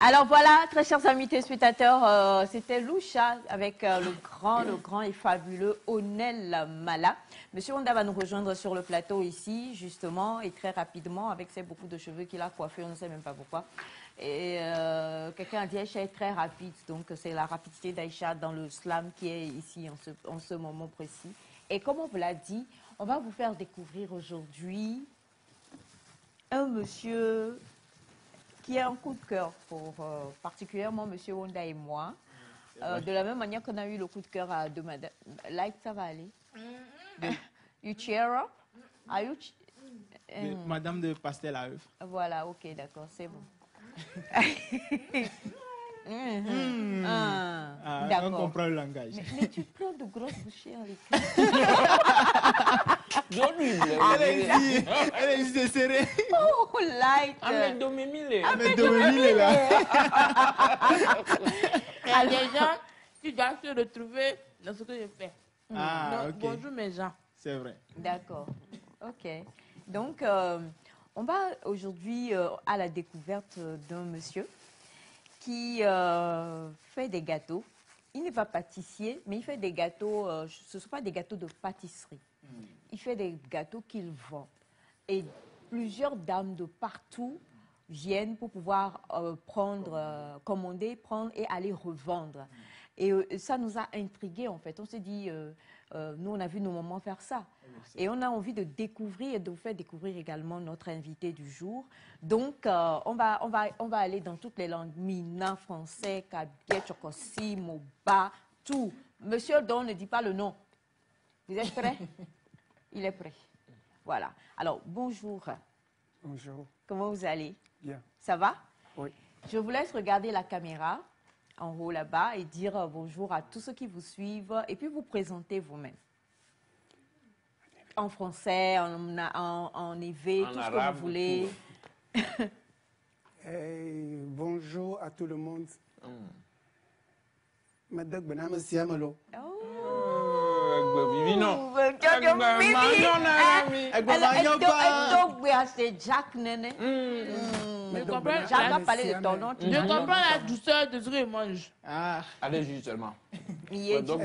Alors voilà, très chers amis téléspectateurs, c'était Loucha avec le grand et fabuleux Onel Mala. Monsieur Honda va nous rejoindre sur le plateau ici, justement, et très rapidement, avec ses beaucoup de cheveux qu'il a coiffés, on ne sait même pas pourquoi. Et quelqu'un a dit Aïcha est très rapide, donc c'est la rapidité d'Aïcha dans le slam qui est ici en ce moment précis. Et comme on vous l'a dit, on va vous faire découvrir aujourd'hui un monsieur qui a un coup de cœur pour particulièrement M. Honda et moi. De la même manière qu'on a eu le coup de cœur de Madame... Like, ça va aller? You cheer up? Are you Madame de Pastel à œuf. Voilà, ok, d'accord, c'est bon. On comprend le langage. Mais tu prends de grosses bouchées en Elle est juste serrée. Oh, like. Alors, les gens, tu dois se retrouver dans ce que je fais. Ah, Donc, ok. bonjour mes gens. C'est vrai. D'accord, ok. Donc, on va aujourd'hui à la découverte d'un monsieur qui fait des gâteaux. Il n'est pas pâtissier, mais il fait des gâteaux, ce ne sont pas des gâteaux de pâtisserie. Il fait des gâteaux qu'il vend. Et plusieurs dames de partout viennent pour pouvoir commander, prendre et aller revendre. Et ça nous a intrigués en fait. On s'est dit, nous on a vu nos mamans faire ça. Et on a envie de découvrir et de vous faire découvrir également notre invité du jour. Donc on va aller dans toutes les langues, Mina, français, Kabye, Tchokosi, Moba, tout. Monsieur Don ne dit pas le nom. Vous êtes prêts? Il est prêt. Voilà. Alors, bonjour. Bonjour. Comment vous allez? Bien. Ça va? Oui. Je vous laisse regarder la caméra en haut là-bas et dire bonjour à tous ceux qui vous suivent et puis vous présenter vous-même. En français, en évé, tout ce que vous voulez. Bonjour à tout le monde. Madame Bename Siamalo. Jacques a parlé de ton nom. Je comprends la douceur de ce que je mange. Ah, allez juste seulement. Donc,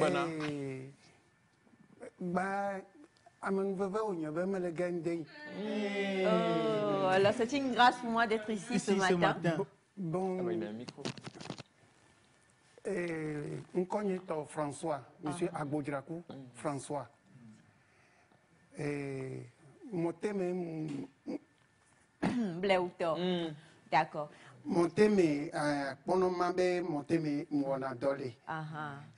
alors c'est une grâce pour moi d'être ici ce matin. Bon, on connaît François, monsieur Agbodirakou, François. Mon thème Bleuto. D'accord. mon thème mon thème mon dolé.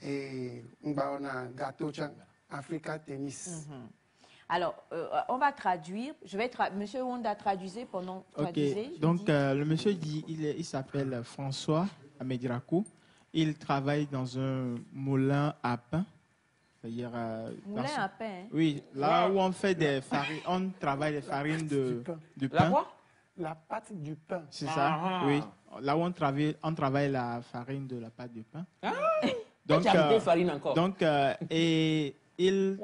Et on a gâteau Africa Tennis. Alors, on va traduire. Je vais Monsieur Honda traduisez pendant. Ok. Donc le monsieur dit, il s'appelle François Amedirakou. Il travaille dans un moulin à pain. C'est-à-dire, moulin à pain. Hein? Oui, là où on fait des farines, on travaille les farines du pain. La quoi? La pâte du pain. C'est ça, oui. Là où on travaille la farine de la pâte du pain. Donc, farine encore. Donc, et il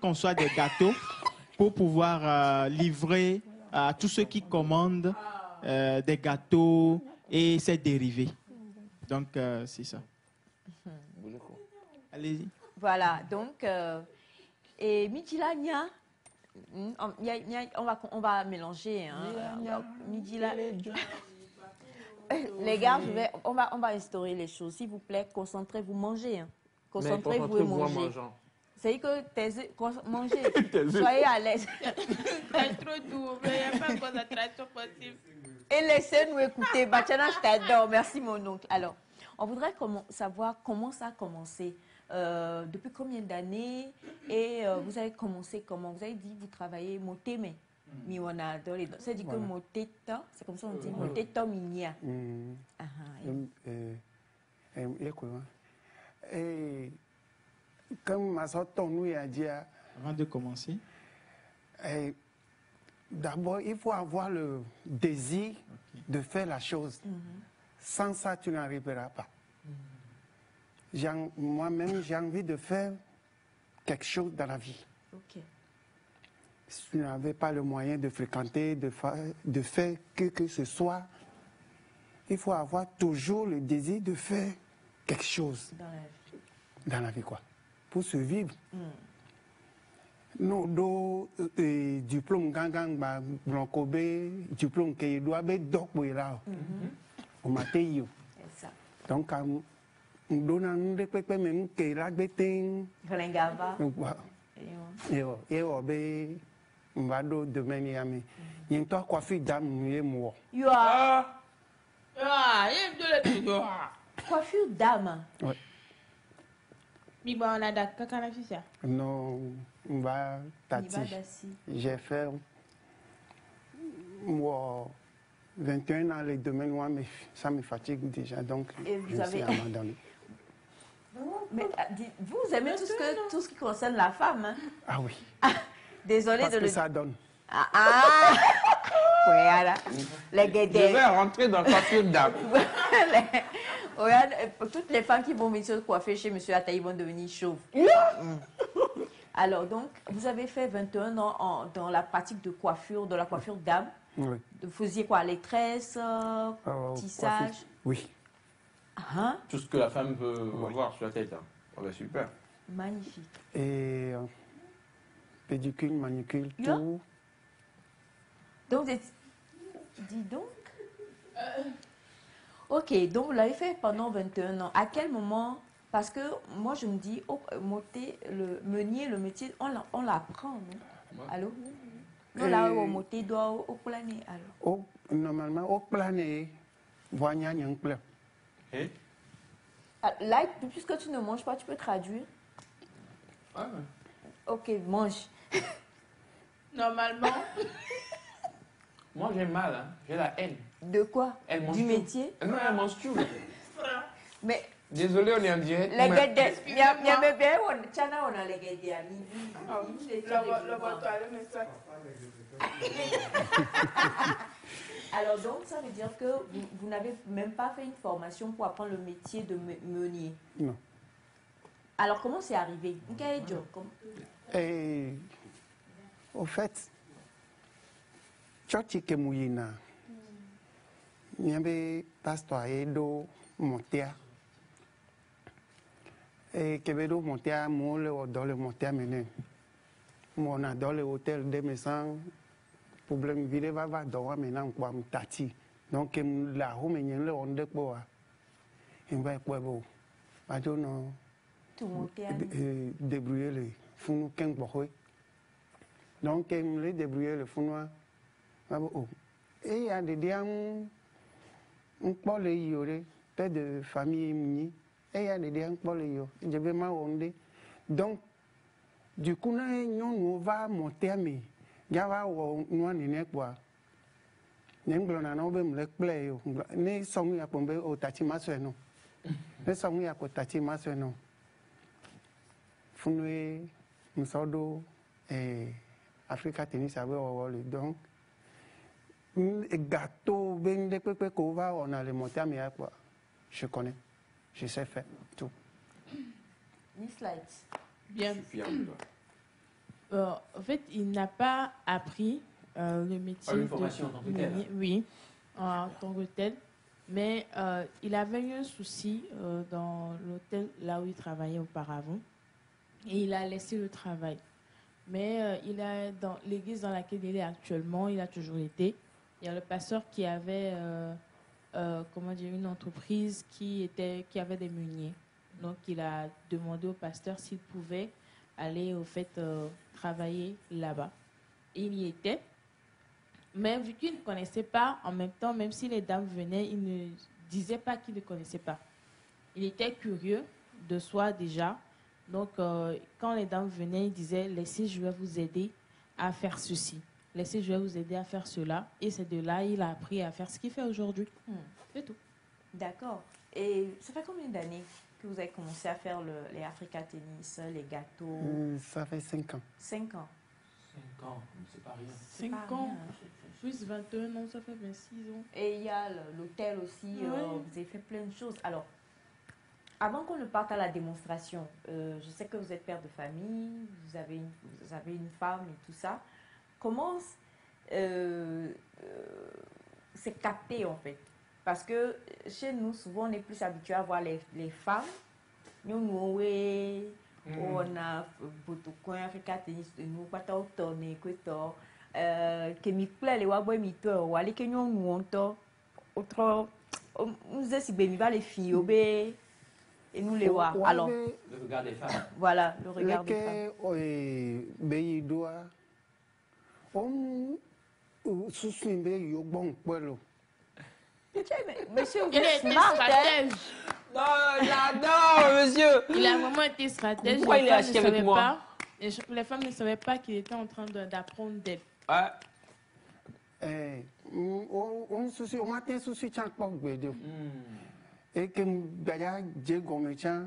conçoit des gâteaux pour pouvoir livrer à tous ceux qui commandent des gâteaux et ses dérivés. Donc, c'est ça. Allez-y. Voilà, donc, et Midjila Nya, on va mélanger. Hein, Midjila. Les gars, on va instaurer les choses. S'il vous plaît, concentrez-vous, mangez. Hein. Concentrez-vous et mangez. C'est que mangez. Soyez à l'aise. C'est trop doux, mais il n'y a pas de concentration possible. Et laissez-nous écouter. Bachana, je t'adore. Merci, mon oncle. Alors, on voudrait savoir comment ça a commencé. Depuis combien d'années? Et vous avez commencé comment? Vous avez dit que vous travaillez Moteme. C'est dit que Moteta, c'est comme ça on dit Moteta Minia. Comme ma soeur nous a dit, avant de commencer, d'abord, il faut avoir le désir de faire la chose. Sans ça, tu n'arriveras pas. Moi-même, j'ai envie de faire quelque chose dans la vie. Si tu n'avais pas le moyen de fréquenter, de faire que ce soit, il faut avoir toujours le désir de faire quelque chose dans la vie, quoi, pour se vivre. Non, diplôme gangang ba blancobe, diplôme que doit be dok là. Au matin. Donc on donne un peu même que la betin. Relengava. Et on va demain yami. Il y a toi coiffure dame et moi. You are il me coiffure dame. Ouais. Mais bon, on a d'accord avec ça. Non, on va tati. J'ai fait moi 21 ans les domaines moi mais ça me fatigue déjà donc je suis abandonné. Mais vous aimez tout ce qui concerne la femme, hein? Ah oui. Désolé parce de que le ça donne. Voilà. Les guédés. Je vais rentrer dans le coiffure dame. Toutes les femmes qui vont venir se coiffer chez M. Atta, ils vont devenir chauves. Alors, donc, vous avez fait 21 ans dans la pratique de coiffure, de la coiffure dame. Oui. Vous faisiez quoi? Les tresses, tissage? Oui. Tout ce que la femme peut voir sur la tête. Hein. Oh, ben, super. Magnifique. Et pédicule, manicule, Yeah. tout. Donc, dis donc. Ok, donc vous l'avez fait pendant 21 ans. À quel moment? Parce que moi, je me dis, le meunier, le métier, on l'apprend, non? Allô? Non, là, au moté, doit au plané, alors. Normalement, au plané, voyant un plein. Et? Là, puisque tu ne manges pas, tu peux traduire? Ah, Ok, mange. Normalement. moi, j'ai mal, hein. J'ai la haine. De quoi? Elle mange Du tout. métier? Non, elle mange tout. Mais Désolé, on est en direct. les mais- guédés, il y a bien, on a les guédés à Alors donc, ça veut dire que vous n'avez même pas fait une formation pour apprendre le métier de meunier. Non. Alors, comment c'est arrivé? Et au fait, Tchotchi Kemouyina, il y avait pasteur Edo Montea. Et Kebedo Montea, moi, dans le Montea mené. Moi, on a dans le hôtel de maisons, problème vide va dans maintenant quoi tati. Donc la home le on de quoi. Il va quoi bon. Pas de non. Débrouiller les fonds qu'un boy. Donc les débrouiller le fonds. Et il y a des diams. On parle de tête de famille mini. Et il y a des diams parle de. Je vais m'en donc du coup on va monter à mi. Java ou nous n'est quoi. N'importe non be me play yo. Ne song ya pombe o tati maso no. Ne song ya ko tati maso no. Funwe msodo Africa tennis avait wole donc gâteau ben de pepe ko va on a le monter à mi quoi. Je connais. Je sais faire tout. Miss Light. Bien. Je suis fier de toi. En fait, il n'a pas appris le métier une formation en tant que tel. Oui, en tant que tel. Mais il avait eu un souci dans l'hôtel là où il travaillait auparavant. Et il a laissé le travail. Mais il a, dans l'église dans laquelle il est actuellement, il a toujours été. Il y a le pasteur qui avait une entreprise qui avait des meuniers. Donc il a demandé au pasteur s'il pouvait aller travailler là-bas. Il y était. Mais vu qu'il ne connaissait pas, en même temps, même si les dames venaient, il ne disait pas qu'il ne connaissait pas. Il était curieux de soi déjà. Donc, quand les dames venaient, il disait « Laissez, je vais vous aider à faire ceci. Laissez, je vais vous aider à faire cela. » Et c'est de là il a appris à faire ce qu'il fait aujourd'hui. C'est tout. D'accord. Et ça fait combien d'années que vous avez commencé à faire les Africa Tennis, les gâteaux? Ça fait 5 ans. 5 ans. 5 ans, c'est pas rien. 5 ans, plus 21 ans, ça fait 26 ans. Et il y a l'hôtel aussi, Oui. vous avez fait plein de choses. Alors, avant qu'on ne parte à la démonstration, je sais que vous êtes père de famille, vous avez une femme et tout ça. Comment c'est capté en fait? Parce que chez nous, souvent, on est plus habitué à voir les femmes. Nous, on a beaucoup de Africa tennis, nous, pas tant tourné, que mi plaît les waboué mi toi, ou aller que nous on autre, nous est si bien va les filles, obé et nous les voir. Alors, le regard des femmes. Voilà, le regard des femmes. Béi doit, on soutient béi au bon poilo. Monsieur, Il a été stratège. Non, j'adore, monsieur. Il a vraiment été stratège. Pourquoi il est acheté avec moi? Les femmes ne savaient pas qu'il était en train d'apprendre d'elle. On souci, on matin souci chant pas bédo. Et que gaya jégo méchant,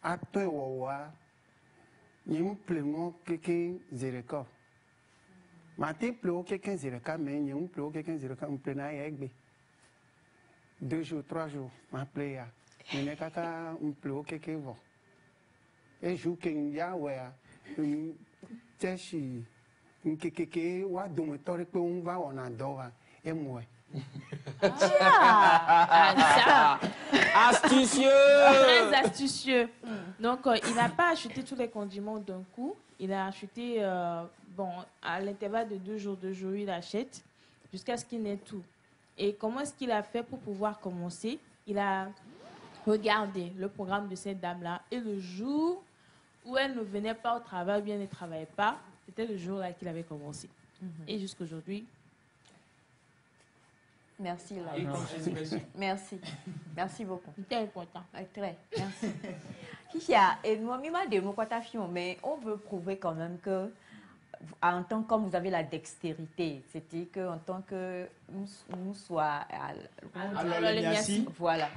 à toi wawa, n'y plémo quelqu'un zéréka. Matin pléo quelqu'un zéréka, mais n'y pléo quelqu'un zéréka, on pléna yegbe. 2 jours, 3 jours, ma pléa. Il n'est qu'à un pléo quelqu'un va. Et jour qu'il y a, ouais, têchi, un kéké, ou à dormitory, on va en adore, et moi. Ça. Astucieux. Très astucieux. Donc, il n'a pas acheté tous les condiments d'un coup. Il a acheté, à l'intervalle de 2 jours, il achète jusqu'à ce qu'il n'ait tout. Et comment est-ce qu'il a fait pour pouvoir commencer? Il a regardé le programme de cette dame-là. Et le jour où elle ne venait pas au travail, ou bien ne travaillait pas, c'était le jour-là qu'il avait commencé. Et jusqu'aujourd'hui. Merci, Laura. Merci. Merci beaucoup. C'était important. Très. Merci. Kishia, et nous, mais on veut prouver quand même que, en tant que vous avez la dextérité, c'est-à-dire qu'en tant que nous soit. Alors, les merci. Voilà.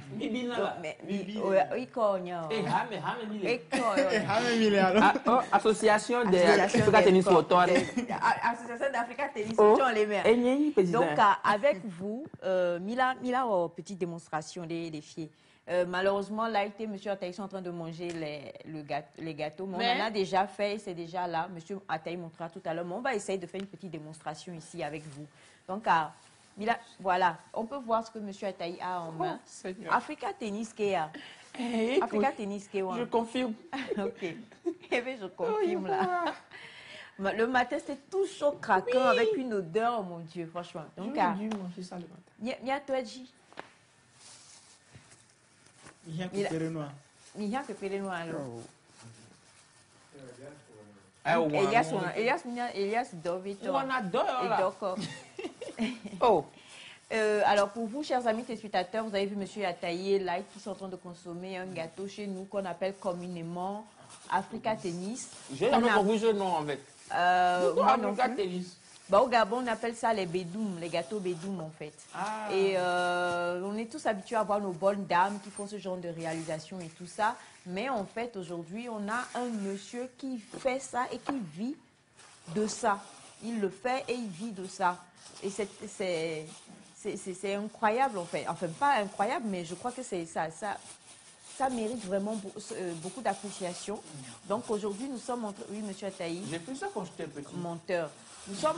Association d'Africa Tennis Autor. Association d'Africa Tennis Autor, les mères. Donc, avec vous, Mila, petite démonstration des filles. Malheureusement, là, M. Ataï sont en train de manger les gâteaux. Mais on en a déjà fait, c'est déjà là. M. Ataï montrera tout à l'heure. Mais on va essayer de faire une petite démonstration ici avec vous. Donc, Mila, voilà, on peut voir ce que M. Ataï a en main. Africa Tennis Kea. Africa Tennis Kea. Je confirme. Ok. Eh bien, je confirme là. Le matin, c'est tout chaud, craquant, avec une odeur, oh mon Dieu, franchement. Donc, j'ai dû manger ça le matin. Mia Toadji. Il y a que Péré Noir. Il y a que Péré Noir alors. Elias Dovito. On adore là. Oh. Alors pour vous, chers amis téléspectateurs, vous avez vu M. Ataï Light qui sont en train de consommer un gâteau chez nous qu'on appelle communément Africa Tennis. J'ai jamais compris ce nom en fait. Moi non Africa plus. Tennis. Bah, au Gabon, on appelle ça les bédoum, les gâteaux bédoum en fait. Et on est tous habitués à voir nos bonnes dames qui font ce genre de réalisation et tout ça. Mais en fait, aujourd'hui, on a un monsieur qui fait ça et qui vit de ça. Il le fait et il vit de ça. Et c'est incroyable en fait. Enfin, pas incroyable, mais je crois que ça mérite vraiment beaucoup d'appréciation. Donc aujourd'hui, nous sommes entre... Oui, monsieur Ataï. J'ai fait ça quand j'étais petit. Monteur. Nous sommes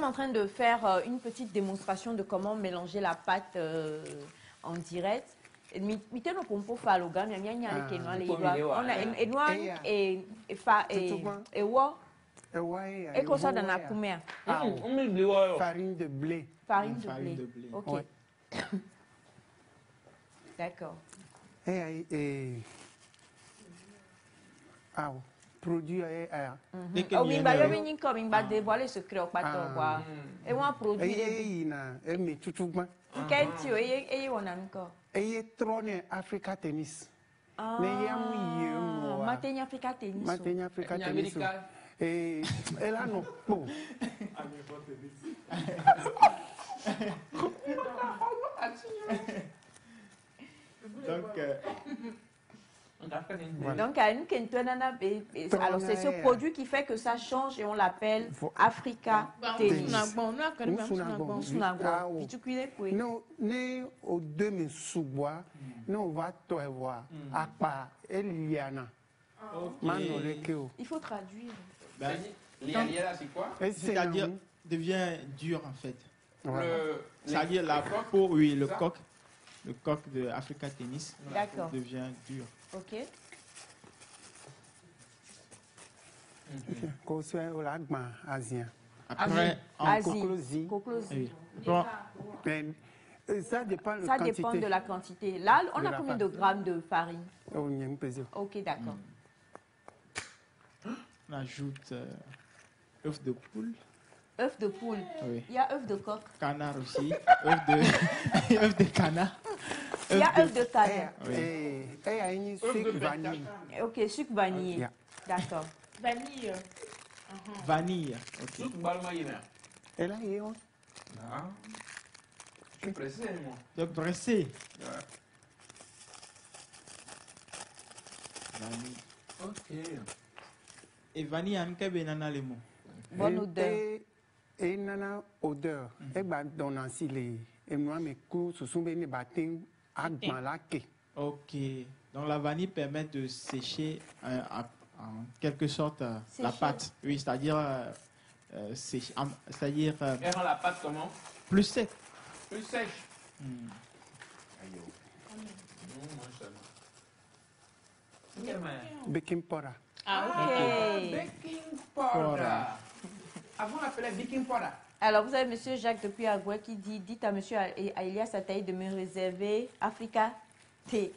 en train de faire une petite démonstration de comment mélanger la pâte en direct. On farine de blé. Farine de blé. Ok. Ouais. D'accord. Produit oui, bah dévoiler ce secret au pato quoi. Et on produit trône Africa Tennis. Matenya Africa Tennis. Matenya Africa Tennis. Et là non. Donc, alors c'est ce produit qui fait que ça change et on l'appelle Africa Tennis. Non, né au demi sous-bois, non va toi voir à part Eliana. Il faut traduire. Liana, c'est quoi? C'est-à-dire devient dur en fait. C'est-à-dire la peau, oui, le coq de Africa Tennis D'accord. devient dur. Ok. Qu'on soit au lac Asien. Après, Asie. Coclosie. oui. Bon, Ça dépend de la Ça quantité. dépend de la quantité. Là, on De a la combien pâte. de grammes de farine? Oh, il y a un plaisir. Ok, d'accord. on ajoute œuf de poule, Œuf de poule. oui. Il y a œuf de coq. Canard aussi, œuf de canard. Il y a œuf de canard. Oui. Et il y a une sucre vanille. Ok, sucre vanillé. Yeah. D'accord. Vanille. Vanille, ok. Surtout Balma Yémer. Et là, il y a un- Ah. Je suis pressé, moi. De pressé. Ouais. Vanille. Ok. Et vanille, on peut bien les mots. Bonne odeur. Et il y a une odeur. Et bah, dans ainsi les. Et moi, mes coups, ce sont des bâtins à malaké. Ok. Donc la vanille permet de sécher en quelque sorte la Sécher. pâte. Oui, c'est-à-dire c'est-à-dire Elle rend la pâte comment? plus sec. Plus sèche. Hmm. Aïe. Non, moi, ça va. Quelle main? Baking powder. Ah, Ok. Baking powder. Avant, on appelait baking powder. Alors, vous avez monsieur Jacques depuis Agoué qui dit, dites à monsieur Elias Ataï de me réserver Africa T.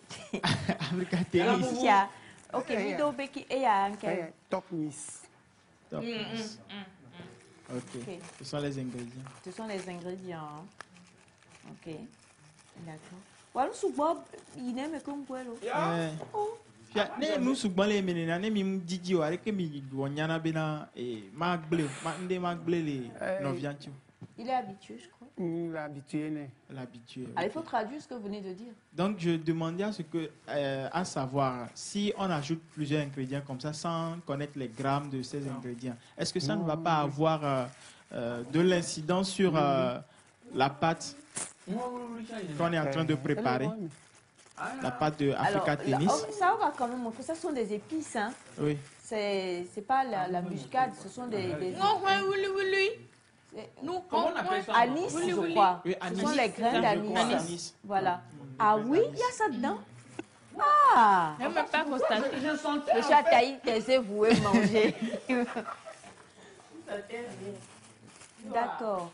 Africa Alors, Tennis. vous- Yeah. Ok, Eh, vidéo Becky et à Et Ankel. top miss. Top. Ok. Ok. Ce sont les ingrédients. Ce sont les ingrédients. Hein. Ok. D'accord. Voilà, sous Bob, il aime comme quoi, là. Yeah. Ne nous souvent les menena ne mi didi o areke mi wonyana bena e magble les noviantio Il est habitué, je crois. L'habitué, né. l'habitué. Alors, il faut traduire ce que vous venez de dire. Donc je demandais à savoir si on ajoute plusieurs ingrédients comme ça sans connaître les grammes de ces ingrédients, est-ce que ça ne va pas avoir de l'incidence sur la pâte qu'on est en train de préparer, la pâte de Africa Tennis? Ça, on va quand même montrer. Ça sont des épices, hein. Oui. C'est pas la muscade, ce sont des Non, oui, oui, oui. Nous, Comment on appelle ça? anis, Oui, je oui. crois. Oui, Ce anis. sont les grains Je d'anis. crois, anis. Voilà. Ah oui, il y a ça dedans. Ah, Je n'ai même pas constaté. Je sentais. monsieur Ataï, taisez-vous et mangez. D'accord.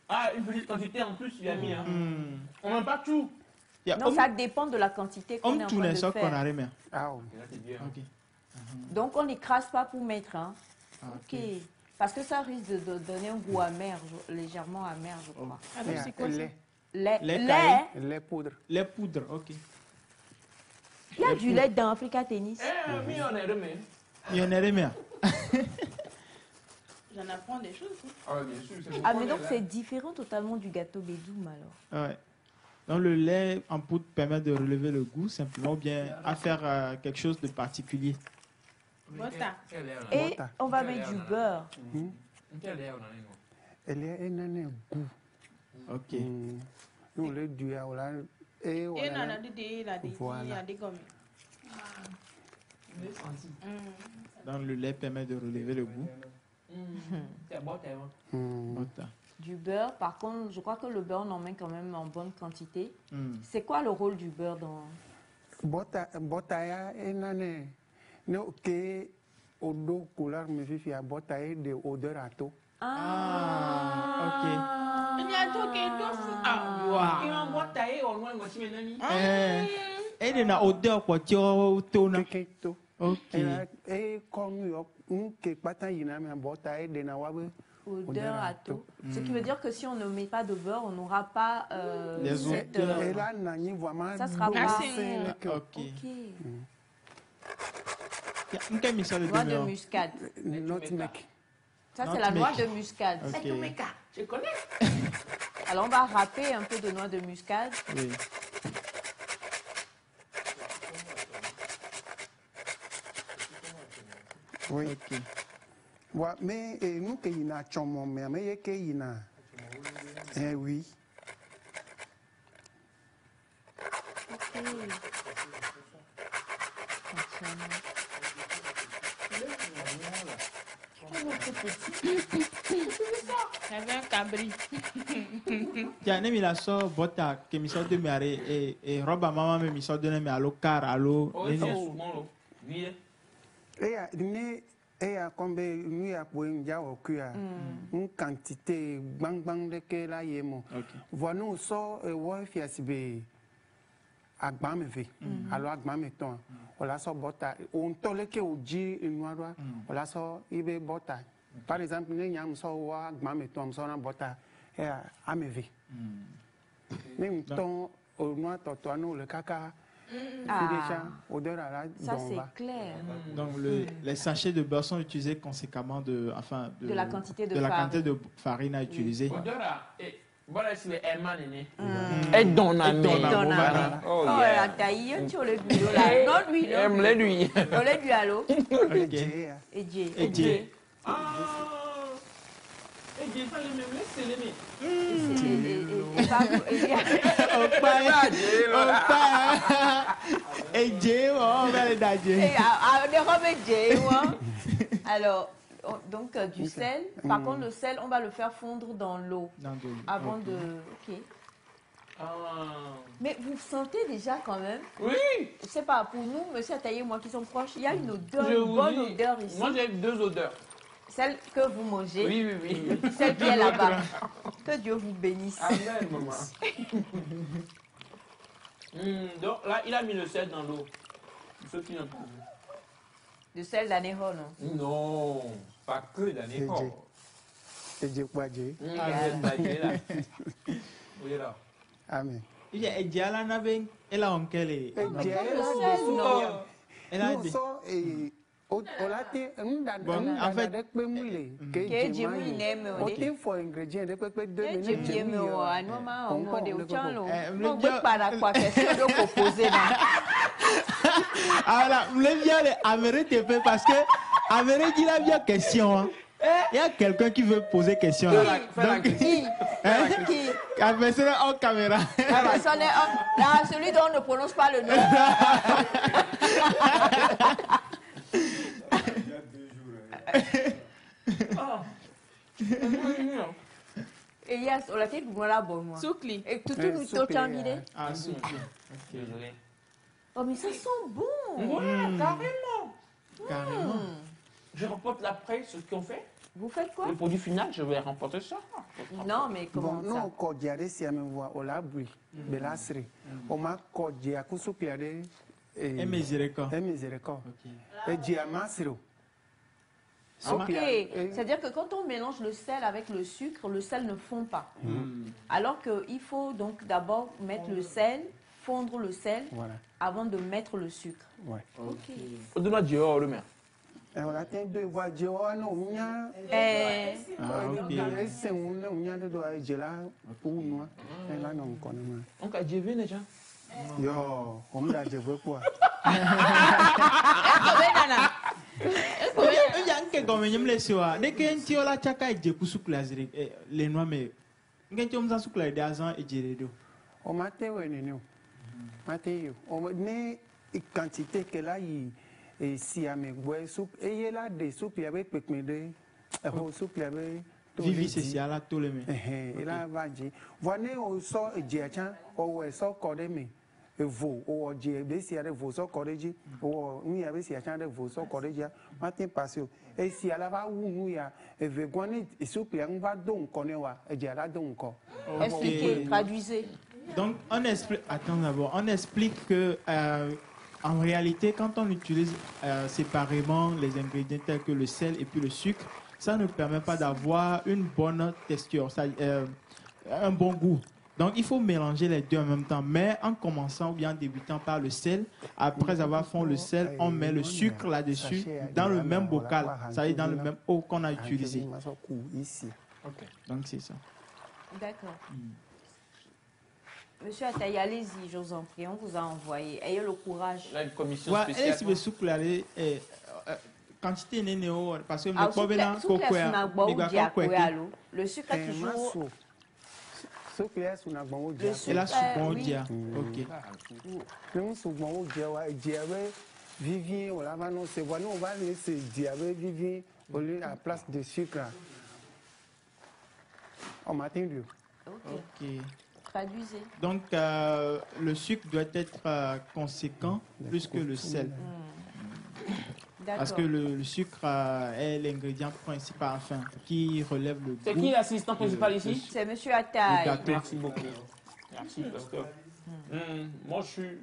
Ah, une petite quantité en plus, il a mis. Hein. Hmm. On n'a pas tout. Il y a Non, ça dépend de la quantité qu'on est en tout train n'est de ça qu'on faire. a remis. Ah, oui. Et là, c'est bien. Ok. Donc, on n'écrase pas pour mettre. Hein. Ah, Ok. Parce que ça risque de donner un goût amer, légèrement amer, je crois. Alors, c'est quoi ça? lait. Lait. Lait Lait. caillé. Lait poudre. Les poudres, ok. Il y a du lait dans Africa Tennis. Eh, millionnaire, mais. Il y en a remis. J'en apprends des choses. Hein. Ah, bien sûr. C'est Ah, bon, mais donc là. c'est différent totalement du gâteau Bédoum alors. Ouais. Donc le lait en poudre permet de relever le goût simplement ou bien à faire quelque chose de particulier. Bota. Quel air, là? Et Bota. on va mettre du beurre. Quel air, on en est, non? Elle est un goût. Ok. Nous, le du là. Et Et voilà. on a dit, Voilà. il y a des gommes. Donc le lait permet de relever le goût. C'est bon, t'es bon. Bota. Du beurre, par contre, je crois que le beurre, on en met quand même en bonne quantité. Hmm. C'est quoi le rôle du beurre dans... Bota ya enane. Ne ke odo couleur me fifi a bota ya de odeur à tout. Ah, Il y a tout qui est tout fou. Ah, Il m'a bon taillé au loin, moi, tu m'es ami. ok. Et il y a odeur quoi, tu as ton. Keke to. Ok. Et comme yo ke pata yina me bota ya de na wabe. Odeur à tout. Ce qui veut dire que si on ne met pas de beurre, on n'aura pas Les cette, odeurs. Et là nani vraiment. Ça sera pas- Ok. Ok. On peut mettre ça le Noix de demeure. muscade. Nutmeg. Ça, c'est Nutmeg. la noix de muscade. Ok. Je connais. Alors, on va râper un peu de noix de muscade. Oui. Oui. Ok. Ouais, mais nous que yina chomo mais que yina. Eh oui. Il y avait un cabri. Tiens, ne mi la so bota que mi so de mi are et roba mama me mi so de mi alo car alo. Oh, il vient souvent, là. Oui. Et à combien nous a pour une une quantité bang bang de que là yemo. Voilà nous sort et ouais fiasibe agbameve. Alors agbame ton. Voilà so bota. On tole que au ji noir. Voilà so ibe bota. Par exemple, nous y a so wa agbame ton so na bota et ameve. Même ton au noir totoano le caca. Odeur à la ça c'est clair. Donc les sachets de beurre sont utilisés conséquemment de la quantité de la quantité de farine à utiliser. Odeur à voilà c'est le Herman né. Et donna. Oh la taille tu le bureau là. Non lui. Aime les lui. On les lui allô. Et alors, donc du sel. Par contre, le sel, on va le faire fondre dans l'eau avant de. Ok. Mais vous sentez déjà quand même. Oui. Je sais pas, pour nous, monsieur Ataï et moi qui sommes proches, il y a une odeur, une bonne odeur ici. Moi j'ai deux odeurs. Celle que vous mangez. Oui. Celle qui est là-bas. Que Dieu vous bénisse. Amen, maman. Donc là, il a mis le sel dans l'eau. Ceux qui n'ont pas vu. Le sel d'aného, non? Non, pas que d'aného. Et Dieu quoi Dieu? Oui, là. Amen. Il y a Diala n'avait elle a onkel et elle a dit en fait alors le bien Améré te fait parce que Améré dit la bien question. Il y a quelqu'un qui veut poser question là. Donc, qui? Personne en caméra. Là, celui dont on ne prononce pas le nom. Et yes, on l'a fait pour la bonne. Soukli. Et tout nous t'as Ah, soukli. Oh, mais ça sent bon. Ouais, carrément. Carrément. Je remporte l'après ce qu'on fait. Vous faites quoi? Le produit final, je vais remporter ça. Non, mais comment ça? Non, quand j'ai si à me voir, on l'a bu, belasri. On m'a quand j'ai à coup soupiade et miséricorde. Et j'ai à masro. Ok, c'est-à-dire que quand on mélange le sel avec le sucre, le sel ne fond pas. Alors qu'il faut donc d'abord mettre le sel, fondre le sel, avant de mettre le sucre. Ouais. Ok. Au-delà du haut, le maire. On a deux voix de haut, non, on y a. C'est on a de doigts, j'ai là, pour nous. Et là, non, on connaît. On a déjà vu déjà. Yo, on me l'a dit quoi? Il y a un qui comme je me laisse voir. Dès que tu as la chaka et je suis classé les noix mais quand tu as sous classé d'argent et je on m'a dit ouais non. Mathieu, on met une quantité que là il et si à mes bois soupe et il a des soupes avec pekmede soupe avec Vivi c'est ça là tout le monde. Et là va dire voilà on sort et diachan on sort cordé vo o je be si are vo so college o ni ya be si acha de vo so college matin passé e si ala va wu nu ya e ve gwani e so pe an va don ko ne wa e je ala don ko. Expliquez, traduisez. Donc on explique attends d'abord, on explique que en réalité quand on utilise séparément les ingrédients tels que le sel et puis le sucre, ça ne permet pas d'avoir une bonne texture, ça un bon goût. Donc, il faut mélanger les deux en même temps. Mais en commençant ou bien en débutant par le sel, après avoir fondu le sel, on met le sucre là-dessus dans le même bocal, ça veut dire dans le même eau qu'on a utilisé. Donc, c'est ça. D'accord. Monsieur Ataï, allez-y, je vous en prie, on vous a envoyé. Ayez le courage. Là, une commission spéciale. Est-ce que le sucre là, quantité nénéo, parce que le sucre est toujours... Et là, souvent, oui. Ok. Nous souvent au dia Vivien, on va nous c'est voilà on va laisser diable Vivien Au lieu, à la place de sucre, on m'a entendu. Ok. Traduisez. Donc, le sucre doit être conséquent plus que le sel. Parce que le sucre est l'ingrédient principal, enfin, qui relève le goût. C'est qui l'assistant principal ici? C'est M. Ataï. Merci beaucoup. Merci, parce que moi, je suis...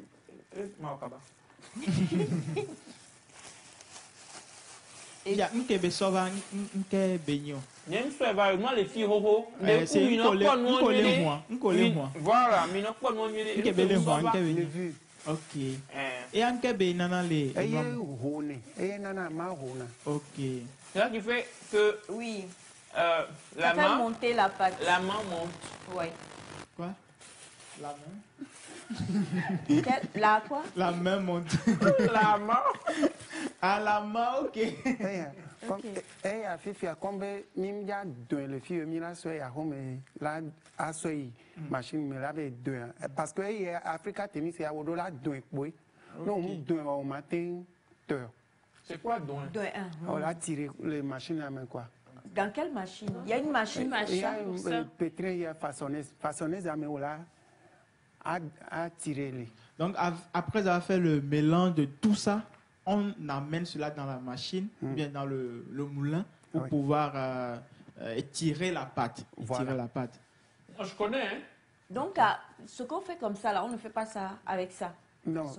Il y a une kebesova, une kebenyo. Il y a une fois, moi, les filles, c'est une collée, moi. Voilà, mais non, pas de moi, une kebele, moi, une kebenyo. Vu. Ok. Et un kebe nana les. Et nana ma rona. Ok. C'est ça qui fait que Oui. la Ça fait main monter la pâte. La main monte. Oui. Quoi? La main? La quoi? La main monte. La main? À la main, ok. Et à Fifi, comme il y a deux, les filles, il y a soit à home, là, à soit machine, mais là, deux. Parce que Africa Tennis, il y a au-delà deux, oui. Non, deux au matin, deux. C'est quoi donc? On a tiré les machines à main, quoi. Dans quelle machine? Il y a une machine. Il y a une pétrin, il y a façonneuse à main, on a tiré les. Donc, après avoir fait le mélange de tout ça, on amène cela dans la machine, bien dans le moulin, pour pouvoir étirer la pâte. Étirer la pâte. Moi, je connais, hein. Donc, ce qu'on fait comme ça, là, on ne fait pas ça avec ça. Non,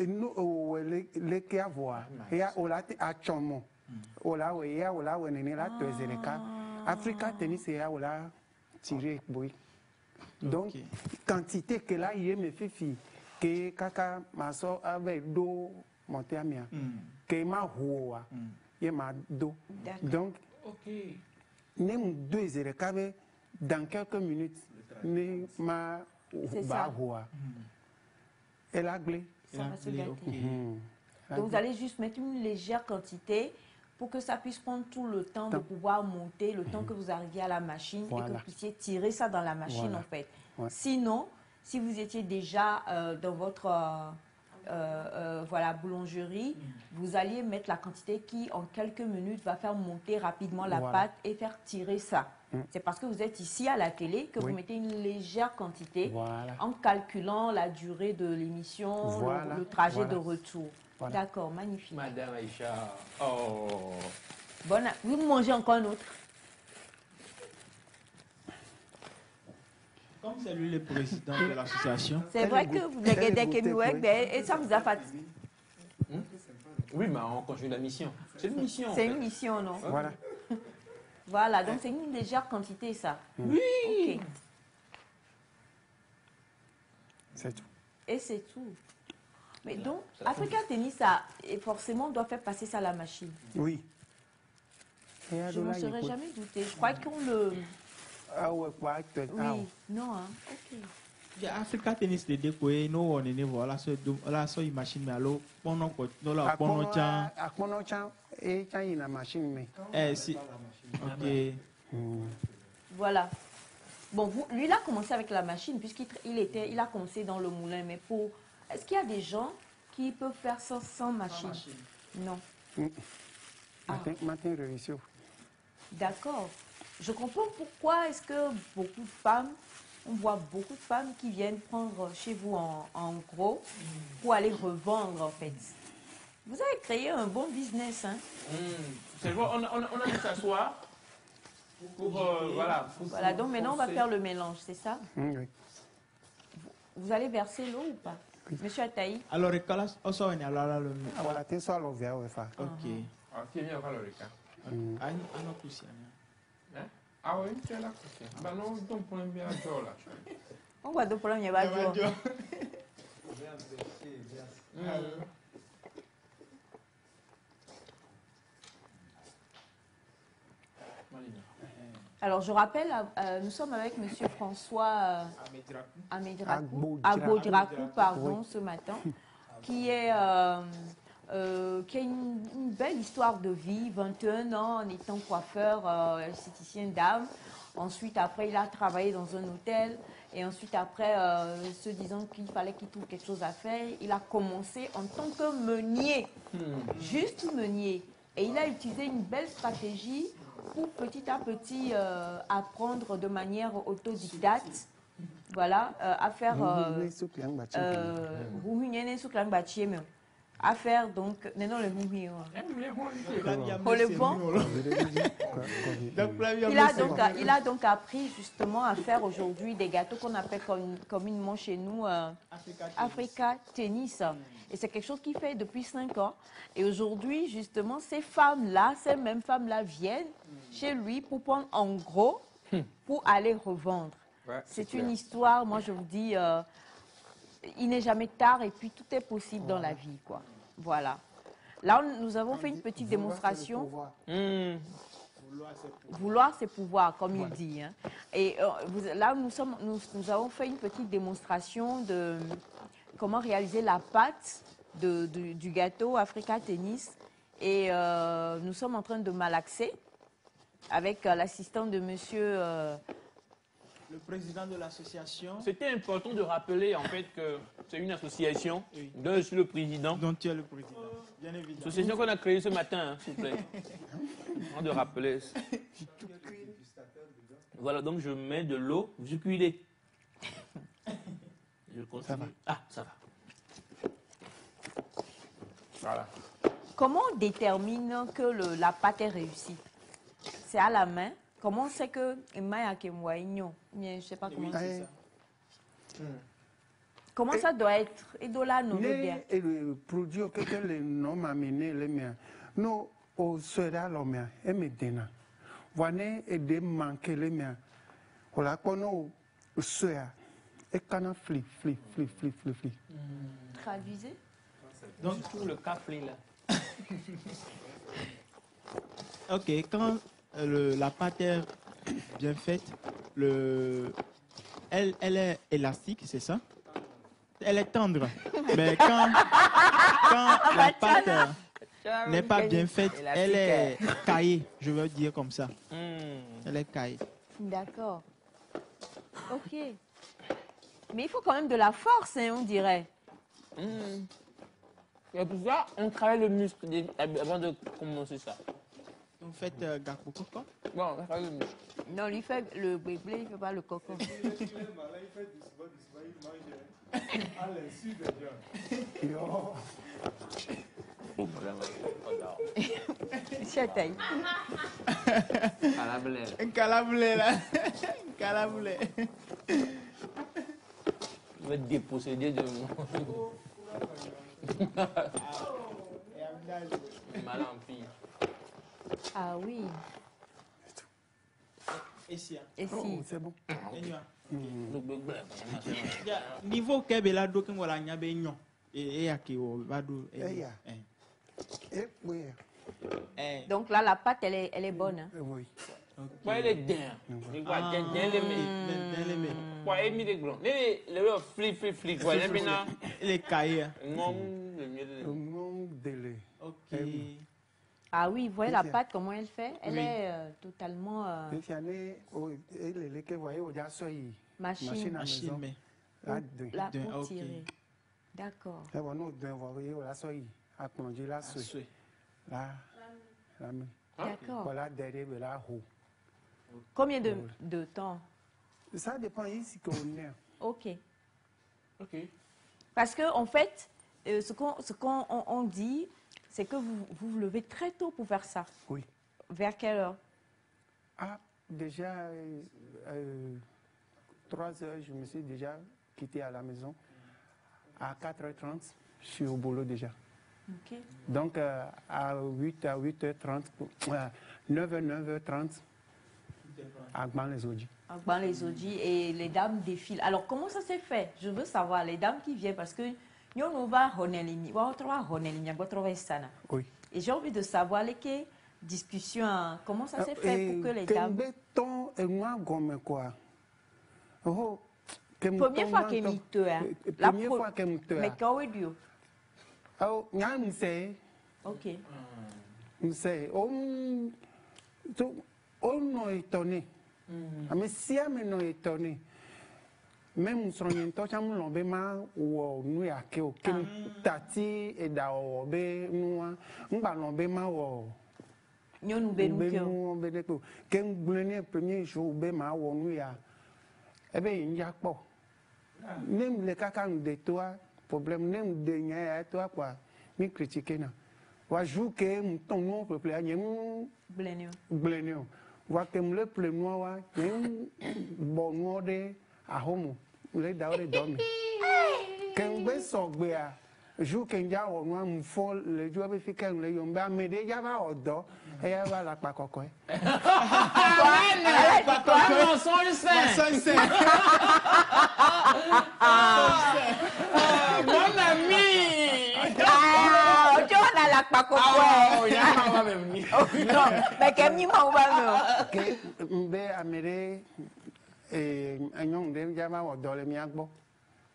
nous, les qui à voir, il y a à Chomo, il y a là, Africa Tennis, il y a tiré, oui. Donc, quantité que là, il y a mes filles, que kaka maso avec d'eau monté à mia, que ma roua, il y a ma d'eau. Donc, même 2 heures, dans quelques minutes, ne ma roua. Et la glé. Ça va se gâter. Donc, vous allez juste mettre une légère quantité pour que ça puisse prendre tout le temps de pouvoir monter, le temps que vous arriviez à la machine et que vous puissiez tirer ça dans la machine, en fait. Sinon, si vous étiez déjà dans votre boulangerie, vous alliez mettre la quantité qui, en quelques minutes, va faire monter rapidement la pâte et faire tirer ça. C'est parce que vous êtes ici à la télé que vous mettez une légère quantité en calculant la durée de l'émission, le trajet de retour. D'accord, magnifique. Madame Aïcha. Oh. Bon, vous mangez encore un autre. Comme c'est lui le président de l'association. C'est vrai que vous avez des Kemiwek et ça vous a fatigué. Oui, mais on continue la mission. C'est une mission. C'est une mission, non? Voilà. Voilà, donc c'est une légère quantité, ça. Oui. Ok. C'est tout. Et c'est tout. Mais donc, Africa Tennis, forcément, on doit faire passer ça à la machine. Oui. Je ne me serais jamais douté. Je crois qu'on le... Ah ouais, quoi? Oui, non, hein. Ok. Africa Tennis de découvrir, nous on est voilà, ce machine, mais alors, pendant que nous la pendant tiens. À pendant tiens, et tiens, il y a une machine, mais. Si. Ok. Voilà. Bon, lui, il a commencé avec la machine, puisqu'il a commencé dans le moulin, mais pour... Est-ce qu'il y a des gens qui peuvent faire ça sans machine? Non. Matin réussi. D'accord. Je comprends pourquoi est-ce que beaucoup de femmes, on voit beaucoup de femmes qui viennent prendre chez vous en gros pour aller revendre en fait. Vous avez créé un bon business, hein? C'est bon, on a dû s'asseoir pour voilà. Voilà, donc maintenant on va faire le mélange, c'est ça? Oui. Vous allez verser l'eau ou pas? Monsieur Ataï? Alors, on sort le. Voilà, tu sois le verre, oui. Ok. Qui est bien encore le cas? Ah oui, tu es là. Bah non, donc pour un bien là. On va deux problèmes, il va dire. Alors, je rappelle, nous sommes avec Monsieur François Agbodrakou, pardon, ce matin, qui a une belle histoire de vie, 21 ans en étant coiffeur, esthéticien d'âme. Ensuite, après, il a travaillé dans un hôtel. Et ensuite, après, se disant qu'il fallait qu'il trouve quelque chose à faire, il a commencé en tant que meunier, juste meunier. Et il a utilisé une belle stratégie pour petit à petit apprendre de manière autodidacte, voilà, à faire à faire donc non le il a donc appris justement à faire aujourd'hui des gâteaux qu'on appelle communément chez nous Africa Tennis, et c'est quelque chose qu'il fait depuis 5 ans, et aujourd'hui justement ces mêmes femmes là viennent chez lui pour prendre en gros pour aller revendre. Ouais, c'est une histoire, moi je vous dis, il n'est jamais tard et puis tout est possible dans la vie, quoi. Voilà. Là, nous avons fait une petite démonstration. Vouloir, c'est pouvoir, comme il dit. Hein. Et là, nous avons fait une petite démonstration de comment réaliser la pâte du gâteau Africa Tennis. Et nous sommes en train de malaxer avec l'assistant de monsieur... le président de l'association. C'était important de rappeler en fait que c'est une association dont je suis le président. Dont tu es le président, bien évidemment. Association qu'on a créée ce matin, hein, s'il vous plaît. Avant de rappeler. Voilà, donc je mets de l'eau succulée. Je continue. Ça va. Ah, ça va. Voilà. Comment on détermine que la pâte est réussie? C'est à la main? Comment on sait que je ne sais pas comment c'est ça. Comment ça doit être? Et de là, nous bien. Et le produit que les noms amené les miens. Nous, au sera l'homme, et maintenant. Voilà, et de manquer les miens. Voilà, qu'on a sera. Et qu'on a fli. Traduisez. Donc, tout le café là. Ok, quand la pâte est bien faite, elle est élastique, c'est ça? Elle est tendre. Mais quand la pâte n'est pas bien faite, elle est caillée, je veux dire comme ça. Elle est caillée. D'accord. Ok. Mais il faut quand même de la force, hein, on dirait. Et pour ça, on travaille le muscle avant de commencer ça. Vous faites gâteau coco? Bon, on va faire le muscle. Non, lui fait le blé, il ne fait pas le coco. Un calablé là. Un calablé. Je vais te déposséder de moi. Mal en pire. Ah oui. Ici. Ici. C'est bon. Niveau kebela do ken wala nyabe nyon. Et akio bado. Donc là, la pâte, elle est bonne. Hein? Oui. Ouais, elle est dingue. Elle est mis des grands. Les flic. Elle est caillée. Ok. Ah oui, vous voyez la pâte, comment elle fait? Elle est totalement... Machine. Là, pour tirer. D'accord. D'accord. Voilà, derrière, là, haut. Combien de temps? Ça dépend ici qu'on est. Ok. Parce que en fait, ce qu'on dit, c'est que vous vous levez très tôt pour faire ça. Oui. Vers quelle heure? Ah, déjà, 3 heures, je me suis déjà quitté à la maison. À 4h30, je suis au boulot déjà. Ok. Donc, à 8h30, 9h30, à Gban les Odis. À Gban les Odis, et les dames défilent. Alors, comment ça s'est fait? Je veux savoir, les dames qui viennent, parce que nous va oui. Et j'ai envie de savoir les discussions, comment ça s'est fait pour que les dames... Première fois qu'elle m'y te a. La première fois qu'elle m'y te a. Mais quand est-ce que oh, je sais. Ok. Je sais. On est étonné. Mais si on est étonné, même si on est étonné, on est tati et daobe nous on va l'embêter Nyon Benukio. Ken Blene, premier jour, Bema, Wonuya. Eh bien, il n'y a pas. Même les caca de toi, problème, même de nia, toi, quoi. Me critiquer, non. Wa joue que ton nom peut plaire, Blenio. Wa que me le plein noir, bon noir de à homo. Le daure dormi. Ken ben sogbea. Jour que ya o noir me fall, le jour avec quelqu'un, le yomba, mais déjà va au dos, et elle va la pas quoi. Mensonge sain. Mon ami. Tu as la pas quoi. Non, mais qu'elle n'y m'a pas. Que m'be améré un young de jama au dos le miagbo.